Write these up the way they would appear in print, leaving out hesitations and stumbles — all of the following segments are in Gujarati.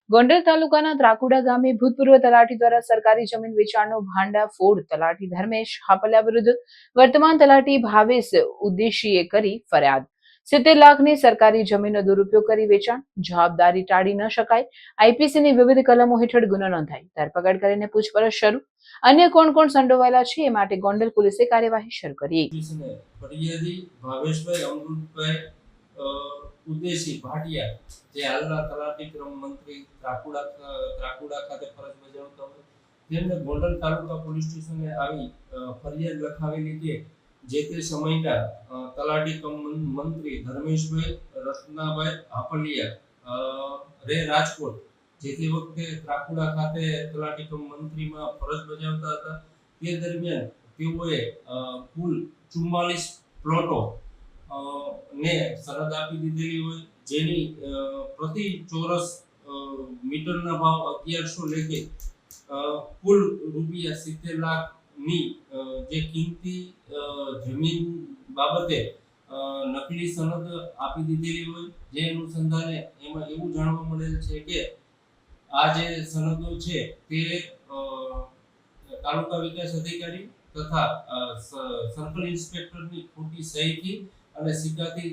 ગોંડલ તાલુકાના ત્રાકુડા ગામે ભૂતપૂર્વ તલાટી દ્વારા સરકારી જમીન વેચાણનો ભાંડાફોડ તલાટી ધર્મેશ હાપલિયા વિરુદ્ધ વર્તમાન તલાટી ભાવેશ ઉદ્દેશીએ કરી ફરિયાદ। 70 લાખની સરકારી જમીનનો દુરુપયોગ કરી વેચાણ, જવાબદારી ટાળી ન શકાય। આઈપીસીની વિવિધ કલમો હેઠળ ગુનો નોંધાઈ ધરપકડ કરીને પૂછપરછ શરૂ। અન્ય કોણ કોણ સંડોવાયેલા છે એ માટે ગોંડલ પોલીસે કાર્યવાહી શરૂ કરી। ફરિયાદી ભાવેશભાઈ અમૃતભાઈ ઉદેશી ભાટિયા જે હાલના તલાટી ક્રમ મંત્રી ત્રાકુડા ખાતે ફરજ બજાવતા હોય તેમને ગોંડલ તાલુકા પોલીસ સ્ટેશને આવી ફરિયાદ લખાવેલી કે જે તે સમયના તલાટી ક્રમ મંત્રી ધર્મેશભાઈ રત્નાભાઈ હાપલિયા રે રાજકોટ જે તે વખતે ત્રાકુડા ખાતે તલાટી ક્રમ મંત્રીમાં ફરજ બજાવતા હતા। તે દરમિયાન તેઓએ કુલ 44 પ્લોટો ને સરહદ આપી દીધેલી હોય, જેની પ્રતિ ચોરસ મીટરના ભાવ 1100 લેખે કુલ રૂપિયા 70 લાખની જે કિંમતી જમીન બાબતે નકલી સનદ આપી દીધેલી હોય। જે અનુસંધાને એમાં એવું જાણવા મળેલ છે કે આ જે સનદો છે તે તાલુકા વિકાસ અધિકારી તથા સર્કલ ઇન્સ્પેક્ટરની ખોટી સહીથી અને સિક્કાથી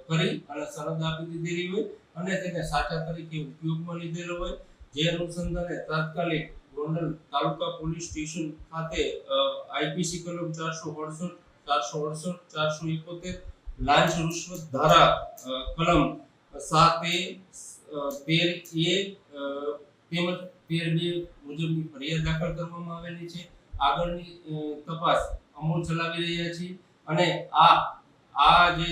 કરી અને સનદ આપી દીધેલી હોય અને તેને સાચા તરીકે ઉપયોગમાં લીધેલો હોય। જે અનુસંધાને તાત્કાલિક ગોંડલ તાલુકા પોલીસ સ્ટેશન ખાતે આઈપીસી કલમ 468, 468, 471 લાંચ રૂશ્વત ધારા કલમ 7A, 13A તેમજ 13B મુજબની ફરિયાદ દાખલ કરવામાં આવેલી છે। આગળની તપાસ અમો ચલાવી રહ્યા છીએ અને આ જે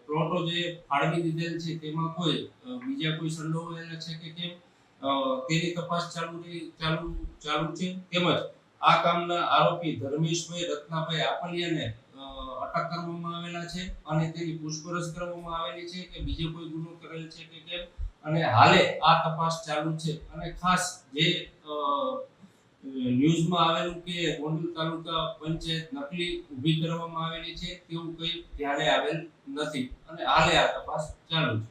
પ્લોટો જે ફાળવી દીધેલ છે તેમાં કોઈ બીજા કોઈ સંડોવાયેલા છે કે કેમ તેની તપાસ ચાલુ છે। તેમજ આ કામના આરોપી ધર્મેશભાઈ રત્નાભાઈ હાપલિયાને અટક કરવામાં આવેલા છે અને તેની પૂછપરછ કરવામાં આવેલી છે કે બીજો કોઈ ગુનો કરેલ છે કે કેમ અને હાલે આ તપાસ ચાલુ છે। અને ખાસ જે ન્યૂઝમાં આવેલું કે ગોંડલ તાલુકા પંચાયત નકલી ઊભી કરવામાં આવેલી છે તેવું કંઈ ધ્યાને આવેલ નથી અને હાલે આ તપાસ ચાલુ છે।